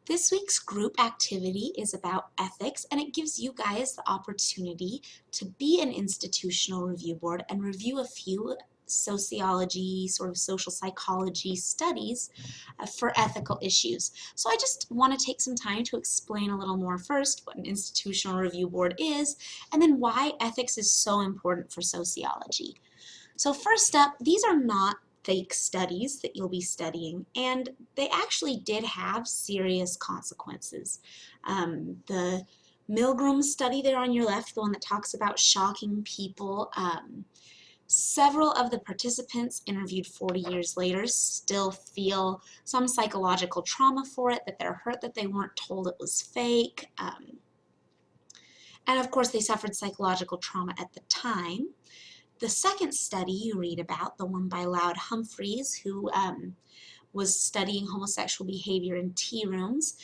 This week's group activity is about ethics, and it gives you guys the opportunity to be an institutional review board and review a few sociology, sort of social psychology studies for ethical issues. So I just want to take some time to explain a little more first what an institutional review board is, and then why ethics is so important for sociology. So first up, these are not fake studies that you'll be studying, and they actually did have serious consequences. The Milgram study there on your left, the one that talks about shocking people, several of the participants interviewed 40 years later still feel some psychological trauma for it, that they're hurt that they weren't told it was fake. And of course, they suffered psychological trauma at the time. The second study you read about, the one by Loud Humphreys, who was studying homosexual behavior in tea rooms,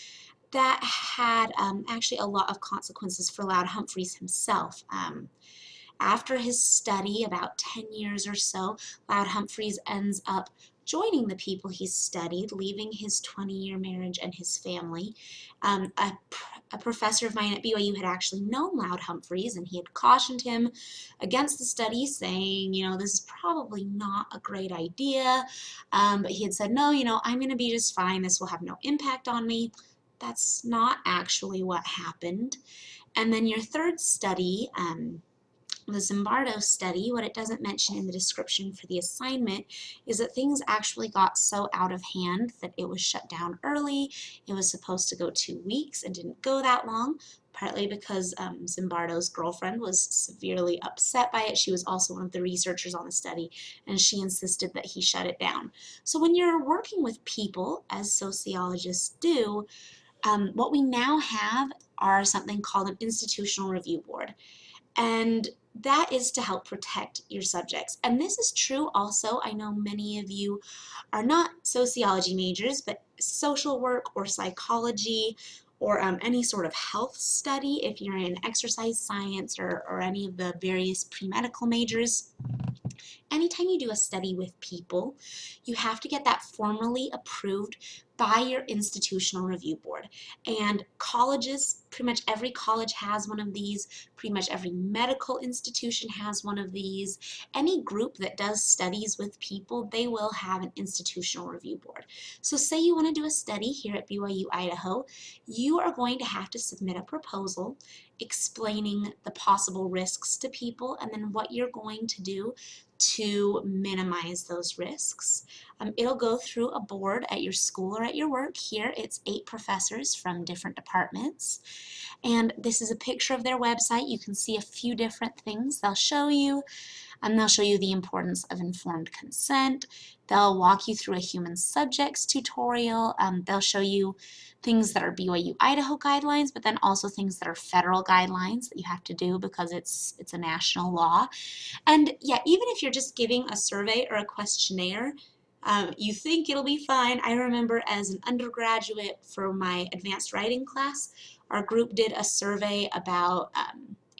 that had actually a lot of consequences for Loud Humphreys himself. After his study, about 10 years or so, Loud Humphreys ends up joining the people he studied, leaving his 20-year marriage and his family. A professor of mine at BYU had actually known Loud Humphreys, and he had cautioned him against the study, saying, this is probably not a great idea. But he had said, no, I'm going to be just fine. This will have no impact on me. That's not actually what happened. And then your third study, the Zimbardo study, what it doesn't mention in the description for the assignment is that things actually got so out of hand that it was shut down early. It was supposed to go 2 weeks and didn't go that long, partly because Zimbardo's girlfriend was severely upset by it. She was also one of the researchers on the study, and she insisted that he shut it down. So when you're working with people, as sociologists do, what we now have are something called an institutional review board. And that is to help protect your subjects. And this is true also. I know many of you are not sociology majors, but social work or psychology or any sort of health study, if you're in exercise science or any of the various pre-medical majors. Anytime you do a study with people, you have to get that formally approved by your institutional review board. And colleges, pretty much every college has one of these, pretty much every medical institution has one of these. Any group that does studies with people, they will have an institutional review board. So say you want to do a study here at BYU, Idaho, you are going to have to submit a proposal explaining the possible risks to people and then what you're going to do to minimize those risks. It'll go through a board at your school or at your work. Here it's 8 professors from different departments. And this is a picture of their website. You can see a few different things they'll show you. They'll show you the importance of informed consent. They'll walk you through a human subjects tutorial. They'll show you things that are BYU Idaho guidelines, but then also things that are federal guidelines that you have to do because it's a national law. And yeah, even if you're just giving a survey or a questionnaire, you think it'll be fine. I remember as an undergraduate for my advanced writing class, our group did a survey about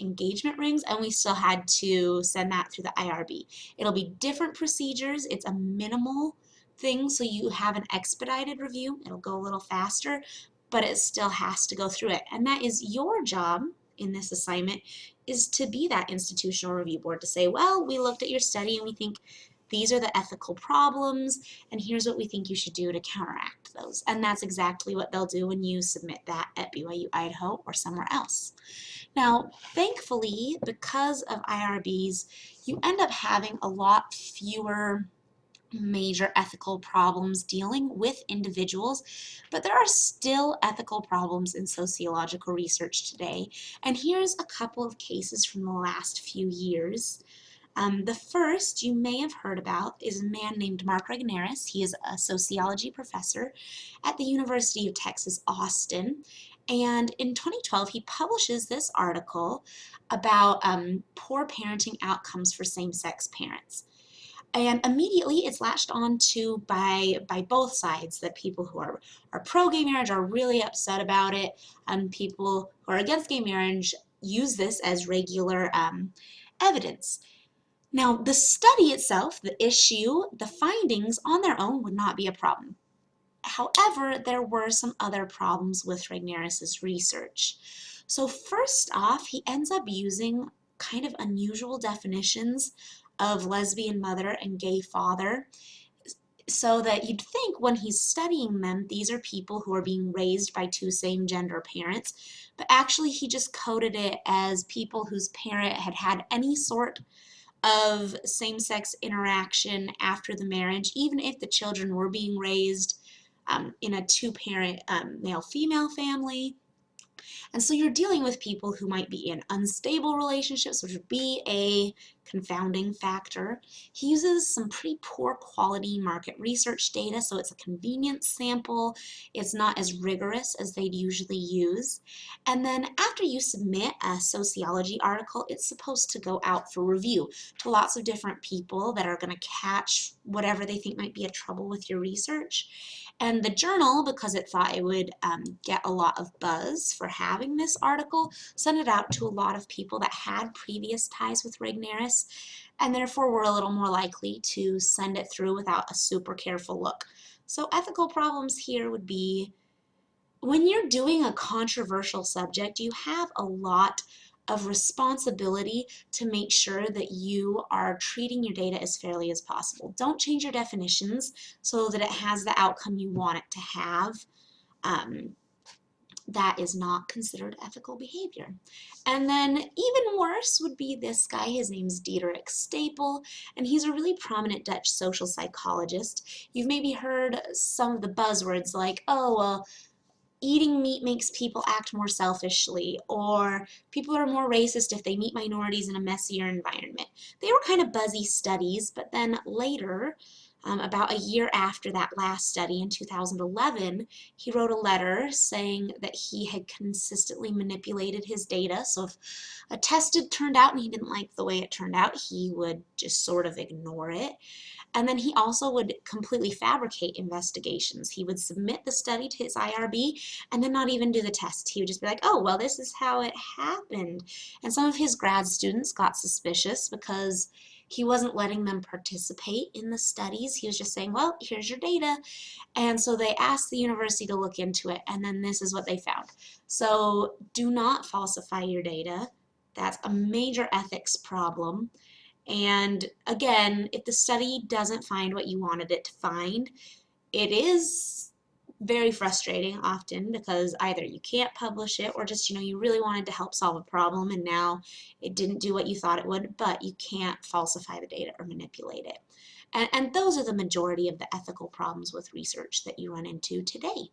engagement rings, and we still had to send that through the IRB. It'll be different procedures. It's a minimal thing, so you have an expedited review. It'll go a little faster, but it still has to go through it. And that is your job in this assignment, is to be that institutional review board, to say, well, we looked at your study and we think these are the ethical problems, and here's what we think you should do to counteract those. And that's exactly what they'll do when you submit that at BYU Idaho or somewhere else. Now, thankfully, because of IRBs, you end up having a lot fewer major ethical problems dealing with individuals, but there are still ethical problems in sociological research today. And here's a couple of cases from the last few years. The first you may have heard about is a man named Mark Regnerus. He is a sociology professor at the University of Texas, Austin. And in 2012, he publishes this article about poor parenting outcomes for same-sex parents. And immediately it's latched on to by both sides. That people who are pro-gay marriage are really upset about it, and people who are against gay marriage use this as regular evidence. Now, the study itself, the issue, the findings on their own would not be a problem. However, there were some other problems with Regnerus's research. So first off, he ends up using kind of unusual definitions of lesbian mother and gay father, so that you'd think when he's studying them, these are people who are being raised by two same-gender parents, but actually he just coded it as people whose parent had had any sort of same-sex interaction after the marriage, even if the children were being raised in a two-parent male-female family. And so you're dealing with people who might be in unstable relationships, which would be a confounding factor. He uses some pretty poor quality market research data, so it's a convenient sample. It's not as rigorous as they'd usually use. And then after you submit a sociology article, it's supposed to go out for review to lots of different people that are going to catch whatever they think might be a trouble with your research. And the journal, because it thought it would get a lot of buzz for having this article, sent it out to a lot of people that had previous ties with Regnerus, and therefore were a little more likely to send it through without a super careful look. So ethical problems here would be, when you're doing a controversial subject, you have a lot of responsibility to make sure that you are treating your data as fairly as possible. Don't change your definitions so that it has the outcome you want it to have. That is not considered ethical behavior. And then even worse would be this guy. His name's Diederik Stapel, and he's a really prominent Dutch social psychologist. You've maybe heard some of the buzzwords like, oh, well, eating meat makes people act more selfishly, or people are more racist if they meet minorities in a messier environment. They were kind of buzzy studies, but then later, about a year after that last study in 2011, he wrote a letter saying that he had consistently manipulated his data. So if a test had turned out and he didn't like the way it turned out, he would just sort of ignore it. And then he also would completely fabricate investigations. He would submit the study to his IRB and then not even do the test. He would just be like, oh, well, this is how it happened. And some of his grad students got suspicious because he wasn't letting them participate in the studies. He was just saying, well, here's your data. And so they asked the university to look into it, and then this is what they found. So do not falsify your data. That's a major ethics problem. And again, if the study doesn't find what you wanted it to find, it is very frustrating often because either you can't publish it or just, you really wanted to help solve a problem and now it didn't do what you thought it would, but you can't falsify the data or manipulate it. And those are the majority of the ethical problems with research that you run into today.